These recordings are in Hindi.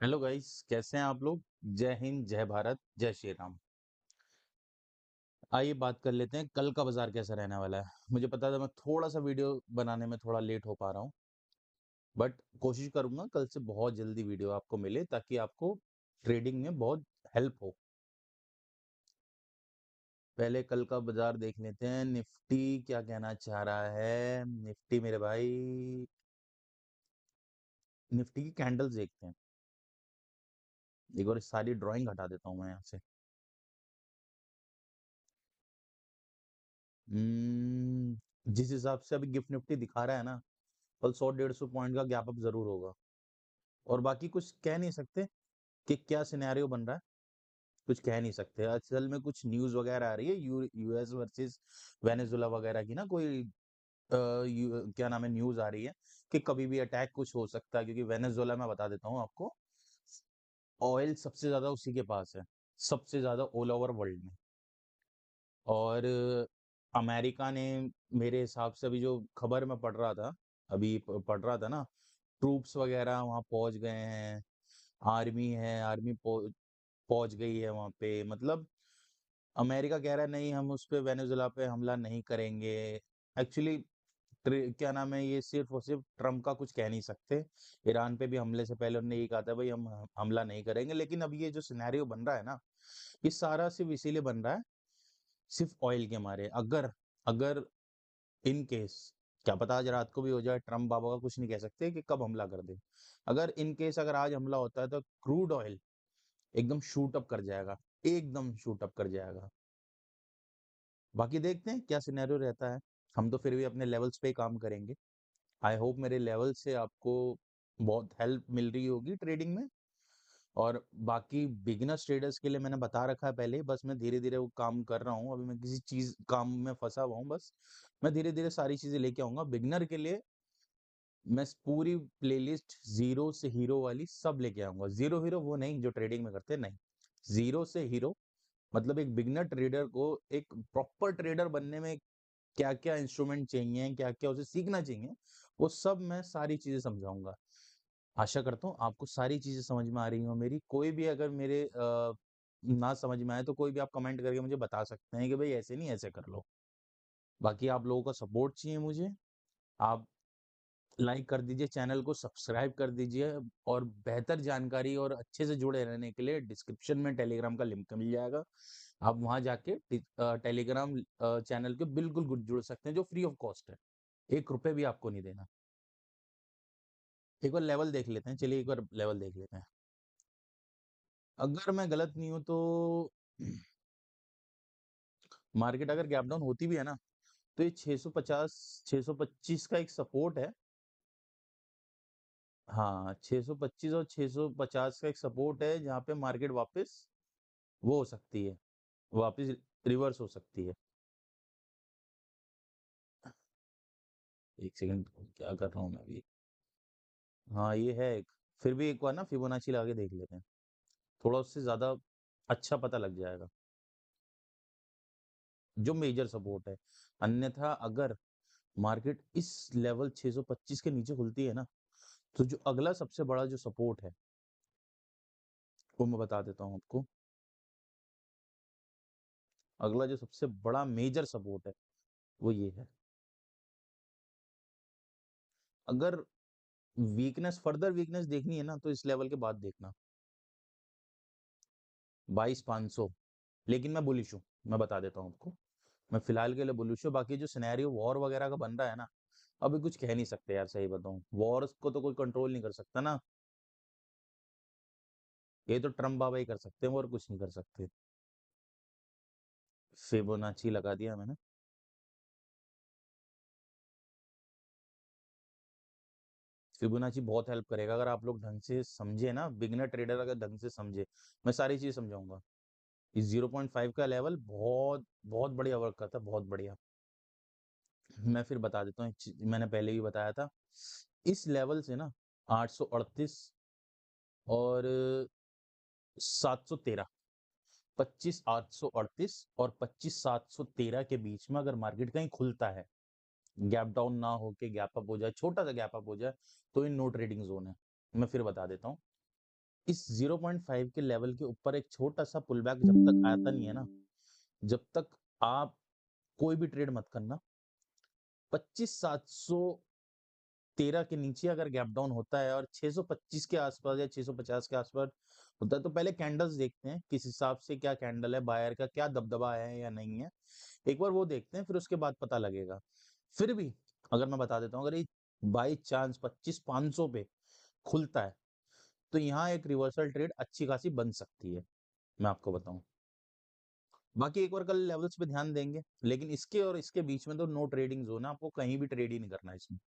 हेलो गाइस, कैसे हैं आप लोग। जय हिंद, जय भारत, जय श्री राम। आइए बात कर लेते हैं कल का बाजार कैसा रहने वाला है। मुझे पता था मैं थोड़ा सा वीडियो बनाने में थोड़ा लेट हो पा रहा हूँ, बट कोशिश करूंगा कल से बहुत जल्दी वीडियो आपको मिले ताकि आपको ट्रेडिंग में बहुत हेल्प हो। पहले कल का बाजार देख लेते हैं। निफ्टी क्या कहना चाह रहा है। निफ्टी मेरे भाई, निफ्टी की कैंडल्स देखते हैं। एक बार सारी ड्राइंग हटा देता हूँ मैं यहाँ से। जिस हिसाब से अभी गिफ्ट निफ्टी दिखा रहा है ना, कल 100-150 पॉइंट का गैप अप जरूर होगा। और बाकी कुछ कह नहीं सकते कि क्या सिनेरियो बन रहा है। कुछ कह नहीं सकते। असल में कुछ न्यूज वगैरह आ रही है यूएस वर्सेस वेनेजुला वगैरह की ना, कोई क्या नाम है, न्यूज आ रही है कि कभी भी अटैक कुछ हो सकता है, क्योंकि वेनेजुला, मैं बता देता हूँ आपको, ऑयल सबसे ज्यादा उसी के पास है, सबसे ज्यादा ऑल ओवर वर्ल्ड में। और अमेरिका ने, मेरे हिसाब से अभी जो खबर मैं पढ़ रहा था, पढ़ रहा था ना, ट्रूप्स वगैरह वहां पहुंच गए हैं। आर्मी है, पहुंच गई है वहां पे। मतलब अमेरिका कह रहा है नहीं, हम उस पे वेनेजुला पे हमला नहीं करेंगे। एक्चुअली क्या नाम है, ये सिर्फ और सिर्फ ट्रम्प का कुछ कह नहीं सकते। ईरान पे भी हमले से पहले उन्होंने ये कहा था भाई हम हमला नहीं करेंगे। लेकिन अब ये जो सिनेरियो बन रहा है ना, ये सारा सिर्फ इसीलिए बन रहा है, सिर्फ ऑयल के मारे। अगर अगर इन केस, क्या पता आज रात को भी हो जाए, ट्रम्प बाबा का कुछ नहीं कह सकते कि कब हमला कर दे। अगर इन केस अगर आज हमला होता है तो क्रूड ऑयल एकदम शूट अप कर जाएगा, एकदम शूट अप कर जाएगा। बाकी देखते हैं क्या सिनेरियो रहता है। हम तो फिर भी अपने लेवल्स पे ही काम करेंगे। आई होप मेरे लेवल से आपको बहुत हेल्प मिल रही होगी ट्रेडिंग में। और बाकी बिगिनर्स ट्रेडर्स के लिए मैंने बता रखा है पहले ही, बस मैं धीरे धीरे वो काम कर रहा हूँ। अभी मैं किसी चीज काम में फंसा हुआ हूँ, बस मैं धीरे धीरे सारी चीजें लेके आऊंगा बिगनर के लिए। मैं पूरी प्लेलिस्ट जीरो से हीरो वाली सब लेके आऊंगा। जीरो हीरो वो नहीं जो ट्रेडिंग में करते, नहीं, जीरो से हीरो। मतलब एक बिगनर ट्रेडर को एक प्रॉपर ट्रेडर बनने में क्या क्या इंस्ट्रूमेंट चाहिए, क्या क्या उसे सीखना चाहिए, वो सब मैं सारी चीजें समझाऊंगा। आशा करता हूँ आपको सारी चीजें समझ में आ रही हो मेरी। कोई भी अगर मेरे ना समझ में आए तो कोई भी आप कमेंट करके मुझे बता सकते हैं कि भाई ऐसे नहीं, ऐसे कर लो। बाकी आप लोगों का सपोर्ट चाहिए मुझे। आप लाइक कर दीजिए, चैनल को सब्सक्राइब कर दीजिए। और बेहतर जानकारी और अच्छे से जुड़े रहने के लिए डिस्क्रिप्शन में टेलीग्राम का लिंक मिल जाएगा। आप वहां जाके टेलीग्राम चैनल के बिल्कुल जुड़ सकते हैं, जो फ्री ऑफ कॉस्ट है। 1 रुपए भी आपको नहीं देना। एक बार लेवल देख लेते हैं, चलिए एक बार लेवल देख लेते हैं। अगर मैं गलत नहीं हूं तो मार्केट अगर गैप डाउन होती भी है ना, तो ये 650 625 का एक सपोर्ट है। हाँ, 625 और 650 का एक सपोर्ट है, जहाँ पे मार्केट वापस वो हो सकती है, वापस रिवर्स हो सकती है। एक सेकंड, क्या कर रहा हूँ मैं अभी। हाँ ये है एक। फिर भी एक बार ना फिबोनाची लगा के देख लेते हैं, थोड़ा उससे ज्यादा अच्छा पता लग जाएगा जो मेजर सपोर्ट है। अन्यथा अगर मार्केट इस लेवल 625 के नीचे खुलती है ना, तो जो अगला सबसे बड़ा जो सपोर्ट है वो मैं बता देता हूँ आपको। अगला जो सबसे बड़ा मेजर सपोर्ट है वो ये है। अगर वीकनेस, फर्दर वीकनेस देखनी है ना, तो इस लेवल के बाद देखना, 22,500। लेकिन मैं बुलिश हूँ, मैं बता देता हूँ आपको। मैं फिलहाल के लिए बुलिश हूँ। बाकी जो सिनेरियो वॉर वगैरह का बन रहा है ना, अभी कुछ कह नहीं सकते यार, सही बताऊं, वॉर को तो कोई कंट्रोल नहीं कर सकता ना। ये तो ट्रम्प बाबा ही कर सकते हैं, और कुछ नहीं कर सकते। फिबोनाची लगा दिया मैंने। फिबोनाची बहुत हेल्प करेगा अगर आप लोग ढंग से समझे ना, बिगनर ट्रेडर अगर ढंग से समझे। मैं सारी चीज समझाऊंगा। इस 0.5 का लेवल बहुत बहुत बढ़िया वर्क करता है, बहुत बढ़िया। मैं फिर बता देता हूँ, मैंने पहले भी बताया था। इस लेवल से ना 838 और 713, 25,838 और 25,713 के बीच में अगर मार्केट कहीं खुलता है, गैप डाउन ना होके गैप अप हो जाए, छोटा सा गैप अप हो जाए, तो इन नो ट्रेडिंग जोन है। मैं फिर बता देता हूँ, इस 0.5 के लेवल के ऊपर एक छोटा-सा पुल बैक जब तक आता नहीं है ना, जब तक आप कोई भी ट्रेड मत करना। 25,713 के नीचे अगर गैप डाउन होता है और 625 के आसपास या 650 के आसपास होता है, तो पहले कैंडल्स देखते हैं, किस हिसाब से क्या कैंडल है, बायर का क्या दबदबा है या नहीं है। एक बार वो देखते हैं, फिर उसके बाद पता लगेगा। फिर भी अगर मैं बता देता हूँ, अगर ये बाय चांस 25,500 पे खुलता है, तो यहाँ एक रिवर्सल ट्रेड अच्छी खासी बन सकती है, मैं आपको बताऊँ। बाकी एक बार कल लेवल्स पे ध्यान देंगे, लेकिन इसके और इसके बीच में तो नो ट्रेडिंग ज़ोन है, आपको कहीं भी ट्रेड ही नहीं करना है इसमें,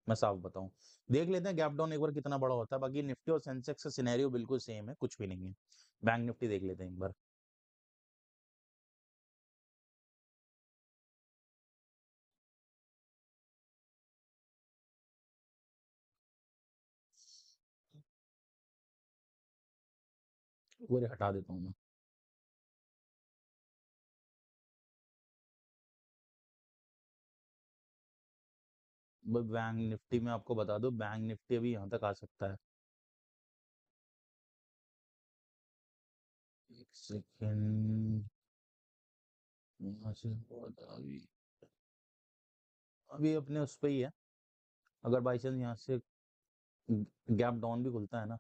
मैं साफ बताऊँ। देख लेते हैं गैप डाउन एक बार कितना बड़ा होता है, बाकी निफ्टी और सेंसेक्स का सिनेरियो बिल्कुल सेम है, कुछ भी नहीं है। बैंक निफ्टी देख लेते हैं एक बार। वो हटा देता हूँ मैं। बैंक निफ्टी में आपको बता दूं, बैंक निफ्टी अभी यहाँ तक आ सकता है। एक सेकेंड, यहाँ से अभी अभी अपने उस पे ही है। अगर बाई चांस यहाँ से गैप डाउन भी खुलता है ना,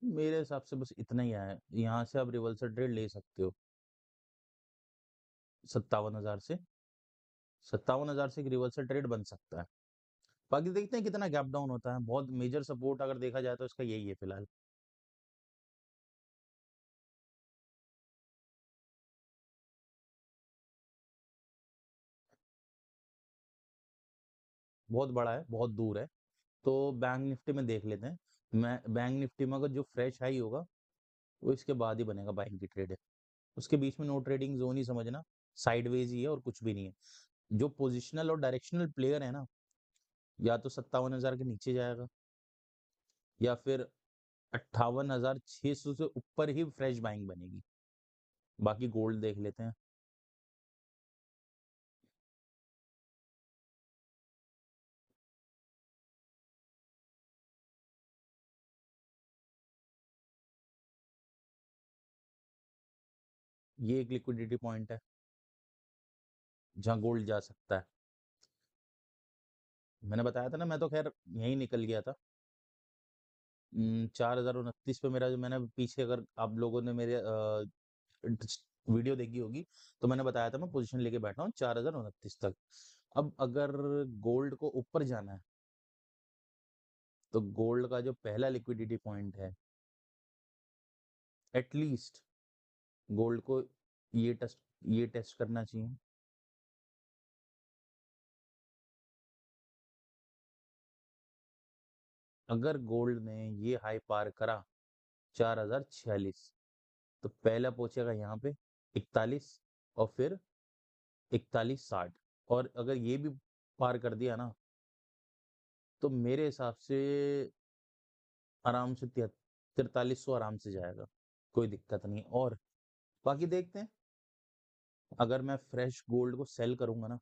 मेरे हिसाब से बस इतना ही है, यहाँ से आप रिवर्सल ट्रेड ले सकते हो। 57,000 से 57,000 से एक रिवर्सल ट्रेड बन सकता है। बाकी देखते हैं कितना गैप डाउन होता है। बहुत मेजर सपोर्ट अगर देखा जाए तो इसका यही है फिलहाल। बहुत बड़ा है, बहुत दूर है। तो बैंक निफ्टी में देख लेते हैं। मैं बैंक निफ्टी में अगर जो फ्रेश हाई होगा, वो इसके बाद ही बनेगा बाइंग की ट्रेड है। उसके बीच में नो ट्रेडिंग जोन ही समझना, साइडवेज ही है और कुछ भी नहीं है। जो पोजिशनल और डायरेक्शनल प्लेयर है ना, या तो 57,000 के नीचे जाएगा, या फिर 58,600 से ऊपर ही फ्रेश बाइंग बनेगी। बाकी गोल्ड देख लेते हैं। ये एक लिक्विडिटी पॉइंट है जहाँ गोल्ड जा सकता है। मैंने बताया था ना, मैं तो खैर यहीं निकल गया था। 4,029 पे मेरा, जो मैंने पीछे, अगर आप लोगों ने मेरे वीडियो देखी होगी, तो मैंने बताया था मैं पोजीशन लेके बैठा हूँ 4,029 तक। अब अगर गोल्ड को ऊपर जाना है, तो गोल्ड का जो पहला लिक्विडिटी पॉइंट है, एटलीस्ट गोल्ड को ये टेस्ट करना चाहिए। अगर गोल्ड ने ये हाई पार करा 4,046, तो पहला पहुंचेगा यहाँ पे 41, और फिर 41,60। और अगर ये भी पार कर दिया ना, तो मेरे हिसाब से आराम से 4300 आराम से जाएगा, कोई दिक्कत नहीं। और बाकी देखते हैं, अगर मैं फ्रेश गोल्ड को सेल करूंगा ना,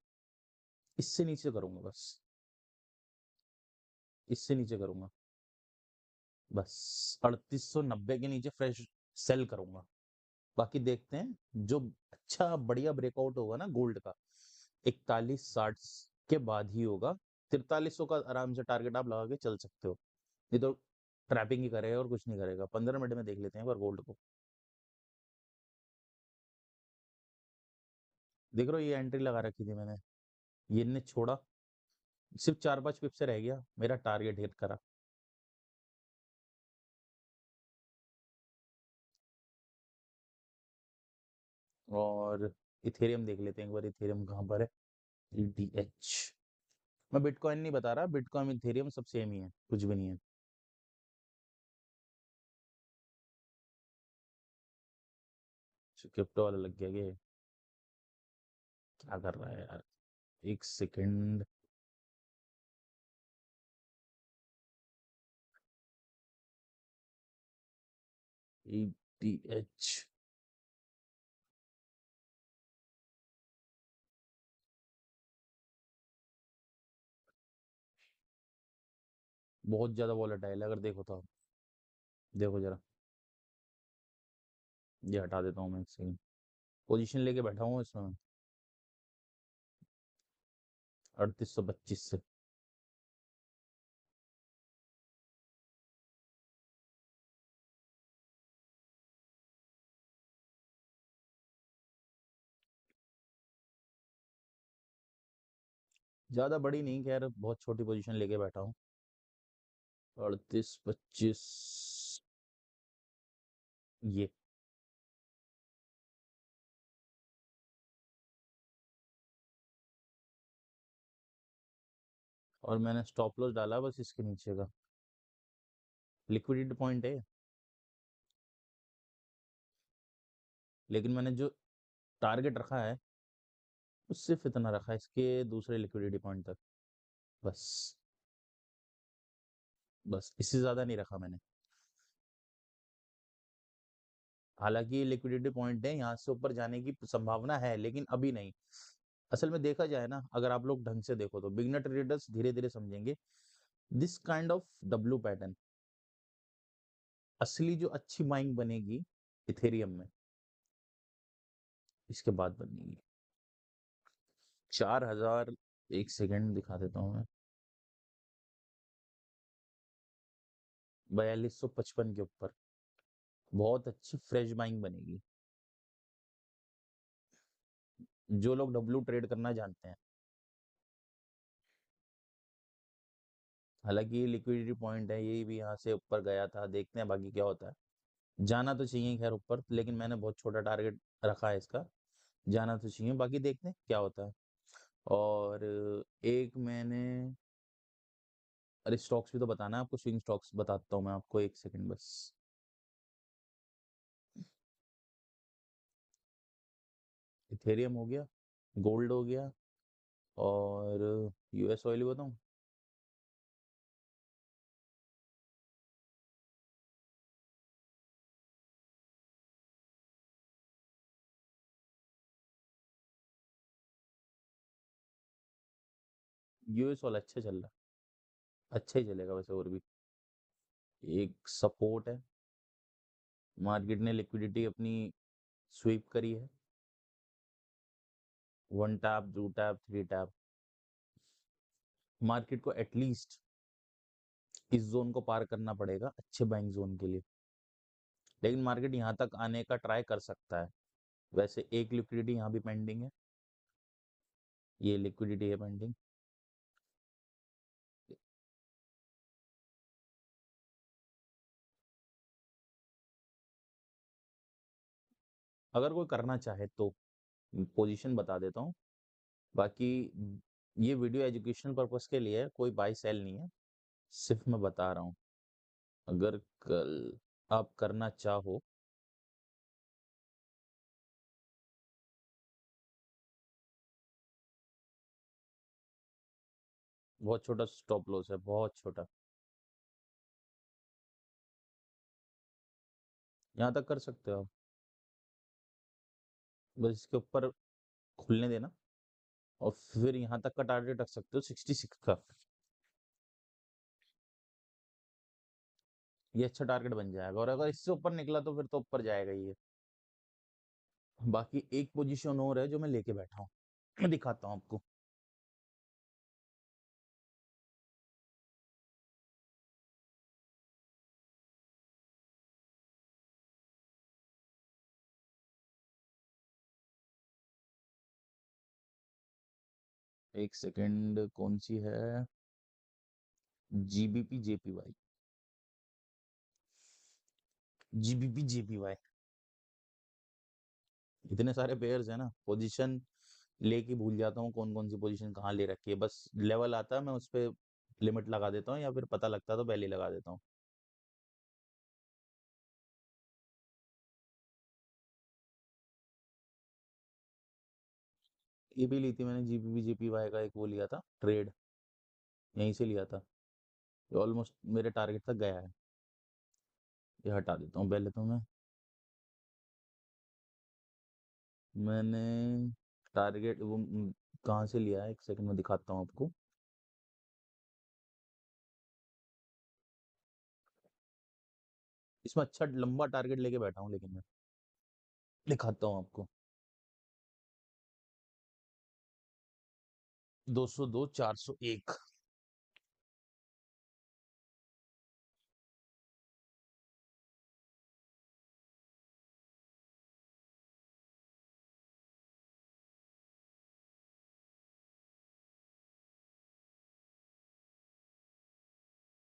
इससे नीचे करूंगा बस, इससे नीचे करूंगा बस, 3890 के नीचे फ्रेश सेल करूंगा। बाकी देखते हैं, जो अच्छा बढ़िया ब्रेकआउट होगा ना गोल्ड का, 4160 के बाद ही होगा। 4300 का आराम से टारगेट आप लगा के चल सकते हो, नहीं तो ट्रैपिंग ही करेगा और कुछ नहीं करेगा। 15 मिनट में देख लेते हैं एक बार गोल्ड को। देख रहे हो, ये एंट्री लगा रखी थी मैंने, ये ने छोड़ा, सिर्फ 4-5 पिप से रह गया, मेरा टारगेट हिट करा। और इथेरियम देख लेते हैं एक बार, इथेरियम कहाँ पर है। ETH। मैं बिटकॉइन नहीं बता रहा, बिटकॉइन इथेरियम सब सेम ही है, कुछ भी नहीं है। क्रिप्टो वाला लग गया ये, क्या कर रहा है यार, एक सेकंड। ETH, बहुत ज्यादा वॉलेटाइल है अगर देखो तो। देखो जरा, ये हटा देता हूँ मैं एक सेकंड। पोजीशन लेके बैठा हूँ इसमें 3825 से। ज्यादा बड़ी नहीं, खैर बहुत छोटी पोजीशन लेके बैठा हूँ। 3825, ये। और मैंने स्टॉप लॉस डाला बस इसके नीचे का। लिक्विडिटी पॉइंट है, लेकिन मैंने जो टारगेट रखा है उससे सिर्फ इतना रखा है, इसके दूसरे लिक्विडिटी पॉइंट तक। बस, बस इससे ज्यादा नहीं रखा मैंने। हालांकि ये लिक्विडिटी पॉइंट है, यहाँ से ऊपर जाने की संभावना है, लेकिन अभी नहीं। असल में देखा जाए ना, अगर आप लोग ढंग से देखो तो बिगनर ट्रेडर्स धीरे धीरे समझेंगे this kind of W pattern. असली जो अच्छी बाइंग बनेगी इथेरियम में, इसके बाद बनेगी 4000। एक सेकेंड दिखा देता हूँ मैं। 4255 के ऊपर बहुत अच्छी फ्रेश बाइंग बनेगी, जो लोग डब्लू ट्रेड करना जानते हैं। हालांकि ये लिक्विडिटी पॉइंट है, ये भी यहाँ से ऊपर गया था, देखते हैं बाकी क्या होता है। जाना तो चाहिए खैर ऊपर, लेकिन मैंने बहुत छोटा टारगेट रखा है इसका। जाना तो चाहिए, बाकी देखते हैं क्या होता है। और एक मैंने, अरे स्टॉक्स भी तो बताना है आपको, स्विंग स्टॉक्स बताता हूँ मैं आपको, एक सेकंड बस। इथेरियम हो गया, गोल्ड हो गया, और यूएस ऑयल भी बताऊँ। यूएस ऑयल अच्छा चल रहा है, अच्छा ही चलेगा वैसे और भी। एक सपोर्ट है, मार्केट ने लिक्विडिटी अपनी स्वीप करी है। 1 टैप, 2 टैप, 3 टैप। मार्केट को एटलीस्ट इस जोन को पार करना पड़ेगा अच्छे बाइंग जोन के लिए, लेकिन मार्केट यहाँ तक आने का ट्राई कर सकता है। वैसे एक लिक्विडिटी यहाँ भी पेंडिंग है, ये लिक्विडिटी है पेंडिंग। अगर कोई करना चाहे तो पोजीशन बता देता हूँ। बाकी ये वीडियो एजुकेशनल पर्पस के लिए है, कोई बाई सेल नहीं है, सिर्फ मैं बता रहा हूँ। अगर कल आप करना चाहो, बहुत छोटा स्टॉप लॉस है, बहुत छोटा, यहाँ तक कर सकते हो आप। बस इसके ऊपर खुलने देना, और फिर यहाँ तक का टारगेट रख सकते हो 66 का। ये अच्छा टारगेट बन जाएगा, और अगर इससे ऊपर निकला तो फिर तो ऊपर जाएगा ही ये। बाकी एक पोजीशन और है जो मैं लेके बैठा हूँ, मैं दिखाता हूँ आपको। एक सेकंड, कौन सी है? GBP JPY, GBP JPY. इतने सारे पेयर्स है ना, पोजीशन लेके भूल जाता हूँ कौन कौन सी पोजीशन कहाँ ले रखी है। बस लेवल आता है, मैं उस पे लिमिट लगा देता हूँ, या फिर पता लगता है तो पहले ही लगा देता हूँ। ये भी ली थी मैंने, जीबीपी जेपीवाई का एक वो लिया था ट्रेड, यहीं से लिया था। ऑलमोस्ट मेरे टारगेट तक गया है। ये हटा देता हूँ पहले तो मैं। मैंने टारगेट वो कहाँ से लिया है, एक सेकंड में दिखाता हूँ आपको। इसमें अच्छा लंबा टारगेट लेके बैठा हूँ, लेकिन मैं दिखाता हूँ आपको। 202, 401।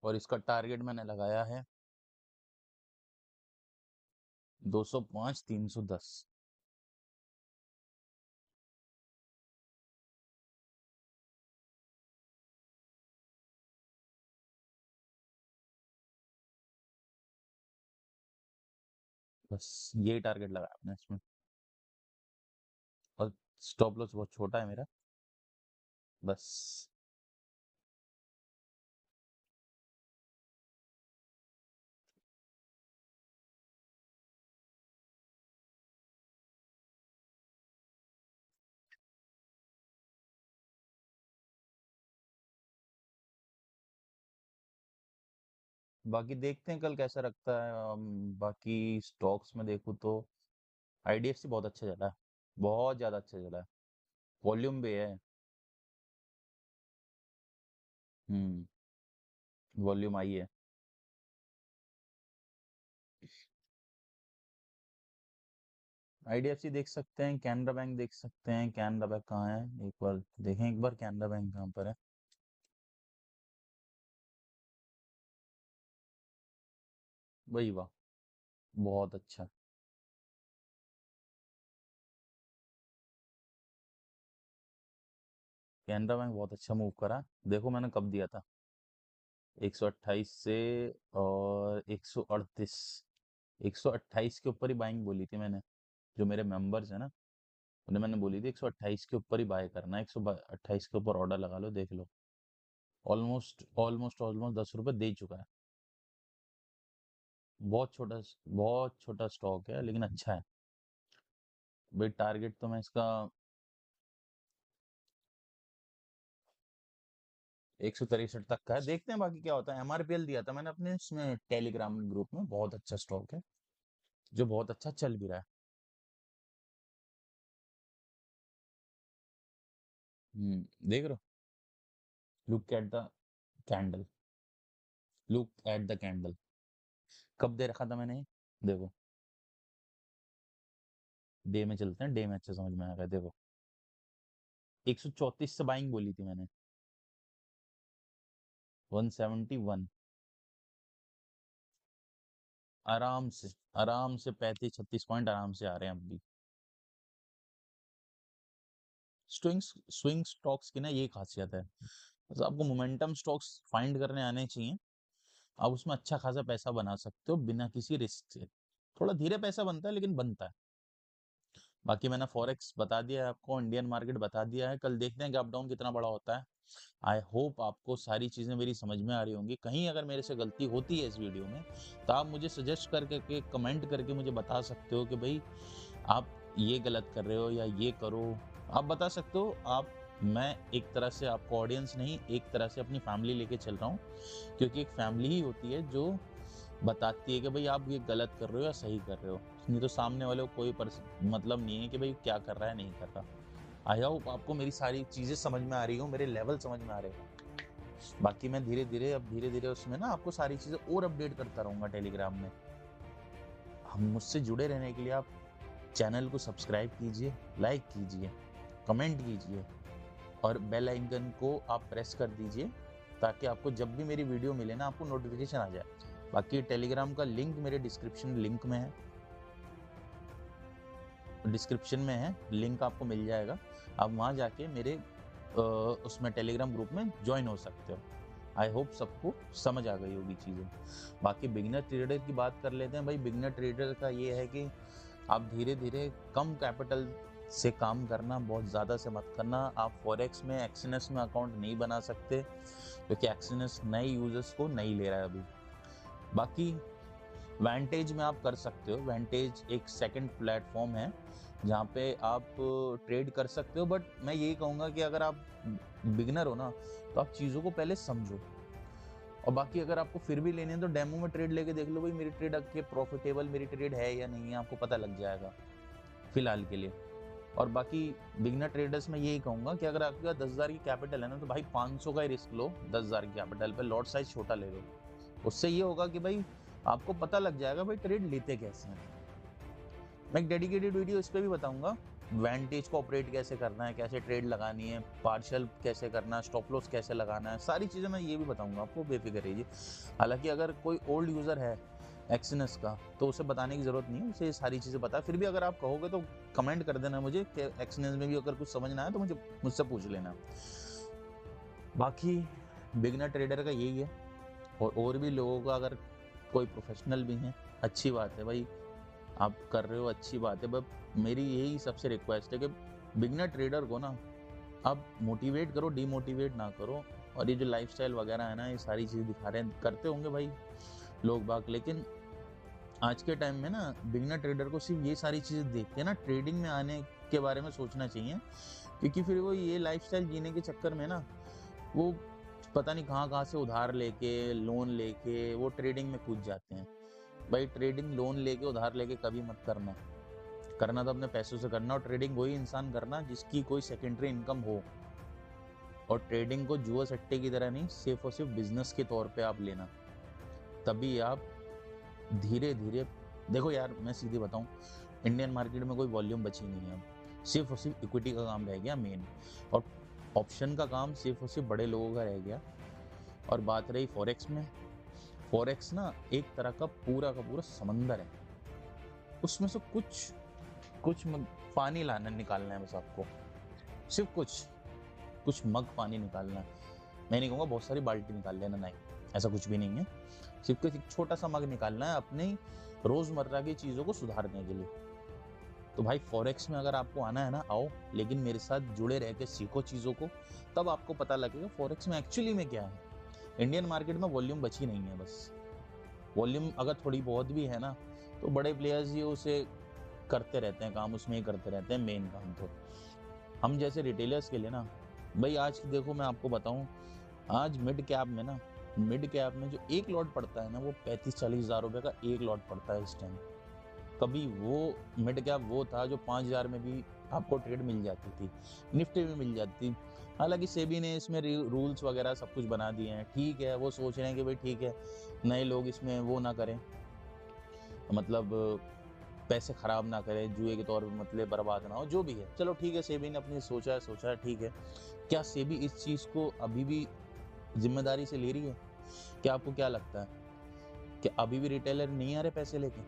और इसका टारगेट मैंने लगाया है 205, 310। बस ये टारगेट लगाया आपने इसमें। और स्टॉप लॉस बहुत छोटा है मेरा, बस। बाकी देखते हैं कल कैसा रखता है। बाकी स्टॉक्स में देखूँ तो आईडीएफसी बहुत अच्छा चला है, बहुत ज्यादा अच्छा चला है, वॉल्यूम भी है। हम्म, वॉल्यूम आई है। आईडीएफसी देख सकते हैं, कैनरा बैंक देख सकते हैं। कैनरा बैंक कहाँ है, एक बार देखें, एक बार कैनरा बैंक कहाँ पर है। वही वाह, बहुत अच्छा। कैनरा बैंक बहुत अच्छा मूव करा। देखो मैंने कब दिया था, 128 से और 138। 128 के ऊपर ही बाइंग बोली थी मैंने। जो मेरे मेंबर्स है ना, उन्हें मैंने बोली थी 128 के ऊपर ही बाय करना है। 128 के ऊपर ऑर्डर लगा लो, देख लो। ऑलमोस्ट ऑलमोस्ट ऑलमोस्ट 10 रुपए दे चुका है। बहुत छोटा स्टॉक है, लेकिन अच्छा है भाई। टारगेट तो मैं इसका 163 तक का है। देखते हैं बाकी क्या होता है। एमआरपीएल दिया था मैंने अपने इसमें टेलीग्राम ग्रुप में। बहुत अच्छा स्टॉक है, जो बहुत अच्छा चल भी रहा है। देख रहे हो, look at the candle, look at the candle. कब दे रखा था मैंने ये? देखो, डे में चलते हैं, डे में अच्छा समझ में आ रहा है। देखो, 134 से बाइंग बोली थी मैंने, 171। आराम से 35-36 पॉइंट आराम से आ रहे हैं अब भी। स्विंग स्विंग स्टॉक्स की ना ये खासियत है, बस आपको मोमेंटम स्टॉक्स फाइंड करने आने चाहिए। आप उसमें अच्छा खासा पैसा बना सकते हो बिना किसी रिस्क से। थोड़ा धीरे पैसा बनता है, लेकिन बनता है। बाकी मैंने फॉरेक्स बता दिया है आपको, इंडियन मार्केट बता दिया है। कल देखते हैं कि अप डाउन कितना बड़ा होता है। आई होप आपको सारी चीज़ें मेरी समझ में आ रही होंगी। कहीं अगर मेरे से गलती होती है इस वीडियो में, तो आप मुझे सजेस्ट करके, कमेंट करके मुझे बता सकते हो कि भाई आप ये गलत कर रहे हो या ये करो। आप बता सकते हो। आप मैं एक तरह से आपको ऑडियंस नहीं, एक तरह से अपनी फैमिली लेके चल रहा हूँ, क्योंकि एक फैमिली ही होती है जो बताती है कि भाई आप ये गलत कर रहे हो या सही कर रहे हो। नहीं तो सामने वाले को कोई मतलब नहीं है कि भाई क्या कर रहा है, नहीं कर रहा। आई होप आपको मेरी सारी चीज़ें समझ में आ रही हो, मेरे लेवल समझ में आ रहे हो। बाकी मैं धीरे धीरे उसमें ना आपको सारी चीज़ें और अपडेट करता रहूँगा टेलीग्राम में। हम मुझसे जुड़े रहने के लिए आप चैनल को सब्सक्राइब कीजिए, लाइक कीजिए, कमेंट कीजिए, और बेल आइकन को आप प्रेस कर दीजिए, ताकि आपको जब भी मेरी वीडियो मिले ना, आपको नोटिफिकेशन आ जाए। बाकी टेलीग्राम का लिंक मेरे डिस्क्रिप्शन लिंक में है, डिस्क्रिप्शन में है, लिंक आपको मिल जाएगा। आप वहाँ जाके मेरे उसमें टेलीग्राम ग्रुप में ज्वाइन हो सकते हो। आई होप सबको समझ आ गई होगी चीज़ें। बाकी बिगिनर ट्रेडर की बात कर लेते हैं। भाई बिगिनर ट्रेडर का ये है कि आप धीरे धीरे कम कैपिटल से काम करना, बहुत ज़्यादा से मत करना। आप फॉरेक्स में, एक्सएनएस में अकाउंट नहीं बना सकते, क्योंकि एक्सएनएस नए यूजर्स को नहीं ले रहा है अभी। बाकी वेंटेज में आप कर सकते हो। वेंटेज एक सेकंड प्लेटफॉर्म है जहाँ पे आप ट्रेड कर सकते हो। बट मैं यही कहूँगा कि अगर आप बिगिनर हो ना, तो आप चीज़ों को पहले समझो, और बाकी अगर आपको फिर भी लेने हैं तो डेमो में ट्रेड लेके देख लो भाई, मेरी ट्रेड के प्रॉफिटेबल मेरी ट्रेड है या नहीं है, आपको पता लग जाएगा फिलहाल के लिए। और बाकी बिगनर ट्रेडर्स में यही कहूंगा कि अगर आपके पास 10,000 की कैपिटल है ना, तो भाई 500 का ही रिस्क लो 10,000 की कैपिटल पे, लॉट साइज छोटा ले लो। उससे ये होगा कि भाई आपको पता लग जाएगा भाई ट्रेड लेते कैसे हैं। मैं एक डेडिकेटेड वीडियो इस पर भी बताऊंगा, वेंटेज को ऑपरेट कैसे करना है, कैसे ट्रेड लगानी है, पार्शियल कैसे करना है, स्टॉप लॉस कैसे लगाना है, सारी चीज़ें मैं ये भी बताऊंगा आपको, बेफिक्र रहिए। हालांकि अगर कोई ओल्ड यूज़र है एक्सनेस का तो उसे बताने की ज़रूरत नहीं है, उसे सारी चीज़ें पता है। फिर भी अगर आप कहोगे तो कमेंट कर देना मुझे कि एक्सनेस में भी अगर कुछ समझना है तो मुझसे पूछ लेना। बाकी बिगनर ट्रेडर का यही है। और भी लोगों का अगर कोई प्रोफेशनल भी हैं, अच्छी बात है भाई, आप कर रहे हो, अच्छी बात है। बट मेरी यही सबसे रिक्वेस्ट है कि बिगनर ट्रेडर को ना आप मोटिवेट करो, डिमोटिवेट ना करो। और ये जो लाइफस्टाइल वगैरह है ना, ये सारी चीज़ दिखा रहे हैं, करते होंगे भाई लोग बाग, लेकिन आज के टाइम में ना बिगनर ट्रेडर को सिर्फ ये सारी चीज़ें देख के ना ट्रेडिंग में आने के बारे में सोचना चाहिए। क्योंकि फिर वो ये लाइफस्टाइल जीने के चक्कर में ना वो पता नहीं कहाँ से उधार लेके, लोन लेके वो ट्रेडिंग में कूद जाते हैं। भाई ट्रेडिंग लोन लेके, उधार लेके कभी मत करना। करना तो अपने पैसों से करना। और ट्रेडिंग वही इंसान करना जिसकी कोई सेकेंडरी इनकम हो। और ट्रेडिंग को जुआ सट्टे की तरह नहीं, सिर्फ और सिर्फ बिजनेस के तौर पे आप लेना। तभी आप धीरे धीरे, देखो यार मैं सीधे बताऊं, इंडियन मार्केट में कोई वॉल्यूम बची नहीं है अब। सिर्फ और सिर्फ इक्विटी का काम रह गया मेन, और ऑप्शन का काम सिर्फ और सिर्फ बड़े लोगों का रह गया। और बात रही फॉरेक्स में, फॉरेक्स ना एक तरह का पूरा समंदर है। उसमें से कुछ पानी लाना निकालना है बस आपको, सिर्फ कुछ मग पानी निकालना है। मैं नहीं कहूँगा बहुत सारी बाल्टी निकाल लेना, नहीं, ऐसा कुछ भी नहीं है। सिर्फ एक छोटा सा मग निकालना है अपनी रोजमर्रा की चीज़ों को सुधारने के लिए। तो भाई फॉरेक्स में अगर आपको आना है ना, आओ, लेकिन मेरे साथ जुड़े रह के सीखो चीज़ों को, तब आपको पता लगेगा फॉरेक्स में एक्चुअली में क्या है। इंडियन मार्केट में वॉल्यूम बची नहीं है बस। वॉल्यूम अगर थोड़ी बहुत भी है ना, तो बड़े प्लेयर्स ही उसे करते रहते हैं, काम उसमें ही करते रहते हैं मेन काम। तो हम जैसे रिटेलर्स के लिए ना भाई, आज देखो मैं आपको बताऊं, आज मिड कैप में जो एक लॉट पड़ता है ना, वो 35-40 हज़ार रुपये का एक लॉट पड़ता है इस टाइम। कभी वो मिड कैप वो था जो 5,000 में भी आपको ट्रेड मिल जाती थी, निफ्टी में मिल जाती। हालांकि सेबी ने इसमें रूल्स वगैरह सब कुछ बना दिए हैं, ठीक है, वो सोच रहे हैं कि भाई ठीक है नए लोग इसमें वो ना करें, मतलब पैसे खराब ना करें, जुए के तौर पे मतलब बर्बाद ना हो, जो भी है। चलो ठीक है, सेबी ने अपनी सोचा है, ठीक है। क्या सेबी इस चीज़ को अभी भी जिम्मेदारी से ले रही है? क्या आपको क्या लगता है कि अभी भी रिटेलर नहीं आ रहे पैसे लेके?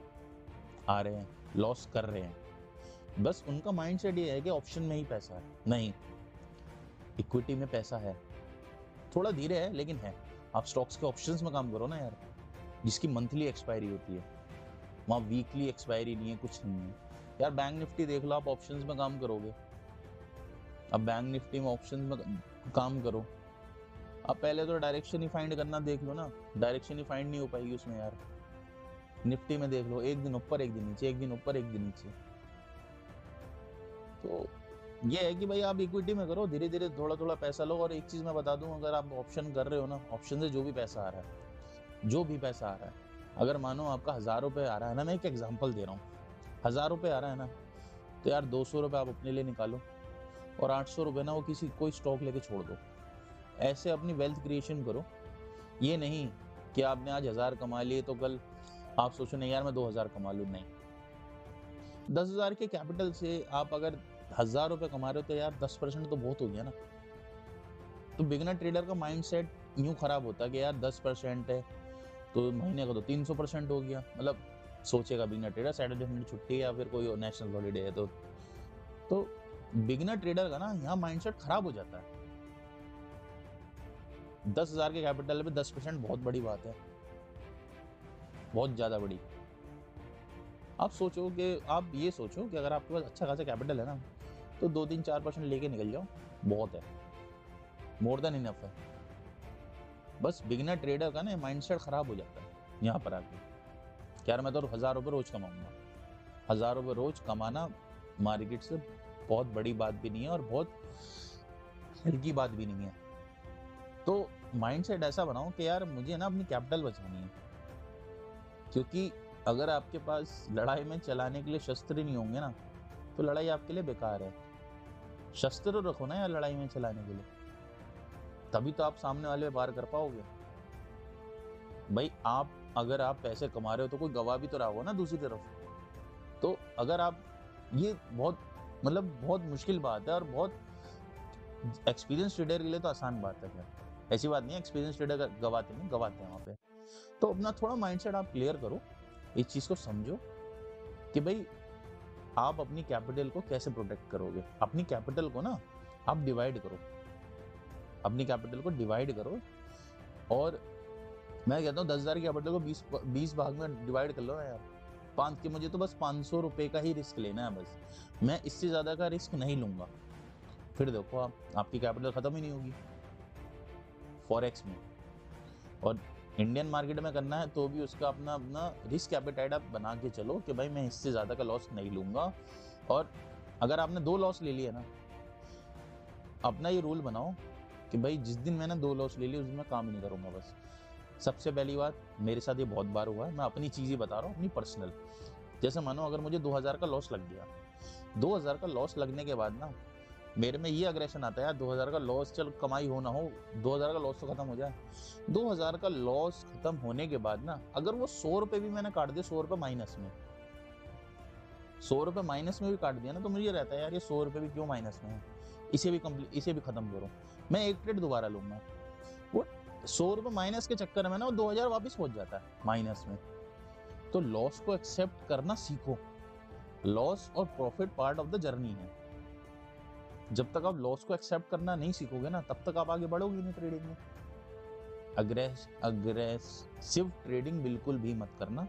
आ रहे हैं, लॉस कर रहे हैं। बस उनका माइंडसेट ये है कि ऑप्शन में ही पैसा है। नहीं, इक्विटी में पैसा है, थोड़ा धीरे है लेकिन है। आप स्टॉक्स के ऑप्शंस में काम करो ना यार, जिसकी मंथली एक्सपायरी होती है। वहाँ वीकली एक्सपायरी नहीं है, कुछ नहीं है यार। बैंक निफ्टी देख लो, आप ऑप्शंस में काम करोगे। अब बैंक निफ्टी में ऑप्शंस में काम करो, अब पहले तो डायरेक्शन ही फाइंड करना देख लो ना, डायरेक्शन ही फाइंड नहीं हो पाएगी उसमें यार। निफ्टी में देख लो, एक दिन ऊपर एक दिन नीचे, एक दिन ऊपर एक दिन नीचे। तो ये है कि भाई आप इक्विटी में करो, धीरे धीरे थोड़ा पैसा लो। और एक चीज मैं बता दूं, अगर आप ऑप्शन कर रहे हो ना, ऑप्शन से जो भी पैसा आ रहा है, अगर मानो आपका 1,000 रुपये आ रहा है ना, मैं एक एग्जांपल दे रहा हूँ, 1,000 रुपये आ रहा है ना, तो यार 200 रुपये आप अपने लिए निकालो, और 800 रुपये ना वो कोई स्टॉक लेके छोड़ दो। ऐसे अपनी वेल्थ क्रिएशन करो। ये नहीं कि आपने आज 1,000 कमा लिए तो कल आप सोचो नहीं यार मैं 2,000 कमा लूँ। नहीं, 10,000 के कैपिटल से आप अगर 1,000 रुपये कमा रहे हो तो यार 10% तो बहुत हो गया ना। तो बिगिनर ट्रेडर का माइंडसेट यूं खराब होता है कि यार 10% है तो महीने का तो 300% हो गया। मतलब सोचेगा बिगिनर ट्रेडर, सैटरडे संडे छुट्टी है या फिर कोई नेशनल हॉलीडे है तो बिगिनर ट्रेडर का ना यहाँ माइंडसेट खराब हो जाता है। 10,000 के कैपिटल पे 10% बहुत बड़ी बात है, बहुत ज्यादा बड़ी। आप ये सोचो कि अगर आपके पास अच्छा खासा कैपिटल है ना, तो 2-3-4% लेके निकल जाओ, बहुत है, मोर देन इनफ है। बस बिगिनर ट्रेडर का ना माइंडसेट खराब हो जाता है यहाँ पर आके। यार मैं तो 1,000 रुपये रोज कमाऊंगा। 1,000 रुपये रोज कमाना मार्केट से बहुत बड़ी बात भी नहीं है और बहुत हल्की बात भी नहीं है। तो माइंडसेट ऐसा बनाओ कि यार मुझे ना अपनी कैपिटल बचानी है, क्योंकि अगर आपके पास लड़ाई में चलाने के लिए शस्त्र ही नहीं होंगे ना, तो लड़ाई आपके लिए बेकार है। शस्त्र रखो ना यार लड़ाई में चलाने के लिए, तभी तो आप सामने वाले पे वार कर पाओगे। भाई अगर आप पैसे कमा रहे हो तो कोई गवा भी तो रहा हो ना दूसरी तरफ। तो अगर आप ये बहुत मुश्किल बात है, और बहुत एक्सपीरियंस ट्रेडर के लिए तो आसान बात है। ऐसी बात नहीं है एक्सपीरियंस ट्रेडर गवाते नहीं, गवाते हैं वहाँ पे। तो अपना थोड़ा माइंडसेट आप क्लियर करो, इस चीज को समझो कि भाई आप अपनी कैपिटल को कैसे प्रोटेक्ट करोगे। अपनी कैपिटल को ना आप डिवाइड करो, अपनी कैपिटल को डिवाइड करो। और मैं कहता हूँ 10,000 की कैपिटल को 20 भाग में डिवाइड कर लो ना यार। मुझे तो बस 500 रुपए का ही रिस्क लेना है बस, मैं इससे ज्यादा का रिस्क नहीं लूंगा। फिर देखो आपकी कैपिटल खत्म ही नहीं होगी फॉरेक्स में। और इंडियन मार्केट में करना है तो भी उसका अपना अपना रिस्क एपेटाइट आप बना के चलो कि भाई मैं इससे ज्यादा का लॉस नहीं लूंगा। और अगर आपने 2 लॉस ले लिया ना, अपना ये रूल बनाओ कि भाई जिस दिन मैंने 2 लॉस ले लिए उस दिन मैं काम ही नहीं करूंगा बस। सबसे पहली बात, मेरे साथ ये बहुत बार हुआ है, मैं अपनी चीज़ ही बता रहा हूँ, अपनी पर्सनल। जैसे मानो अगर मुझे 2000 का लॉस लग गया, 2000 का लॉस लगने के बाद ना मेरे में ये अग्रेशन आता है यार 2000 का लॉस, चल कमाई हो ना हो 2000 का लॉस तो खत्म हो जाए। 2000 का लॉस खत्म होने के बाद ना अगर वो 100 रुपए भी मैंने काट दिए, 100 रुपए माइनस में, 100 रुपए माइनस में भी काट दिया ना, तो मुझे रहता है यार ये 100 रुपए भी क्यों माइनस में है, इसे भी खत्म करो, मैं एक ट्रेड दोबारा लूंगा। वो 100 रुपए माइनस के चक्कर में ना 2000 वापस पहुंच जाता है माइनस में। तो लॉस को एक्सेप्ट करना सीखो। लॉस और profit part of the journey है। जब तक आप लॉस को एक्सेप्ट करना नहीं सीखोगे ना, तब तक आप आगे बढ़ोगे नहीं ट्रेडिंग में। अग्रेसिव ट्रेडिंग बिल्कुल भी मत करना,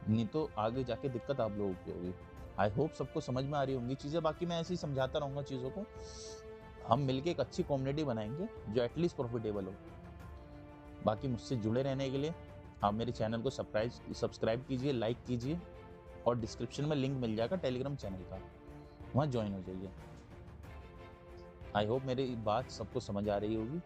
नहीं तो आगे जाके दिक्कत आप लोगों की होगी। आई होप सबको समझ में आ रही होंगी चीजें। बाकी मैं ऐसे ही समझाता रहूंगा चीजों को। हम मिलके एक अच्छी कम्युनिटी बनाएंगे जो एटलीस्ट प्रॉफिटेबल हो। बाकी मुझसे जुड़े रहने के लिए आप मेरे चैनल को सब्सक्राइब कीजिए, लाइक कीजिए, और डिस्क्रिप्शन में लिंक मिल जाएगा टेलीग्राम चैनल का, वहाँ ज्वाइन हो जाइए। आई होप मेरी बात सबको समझ आ रही होगी।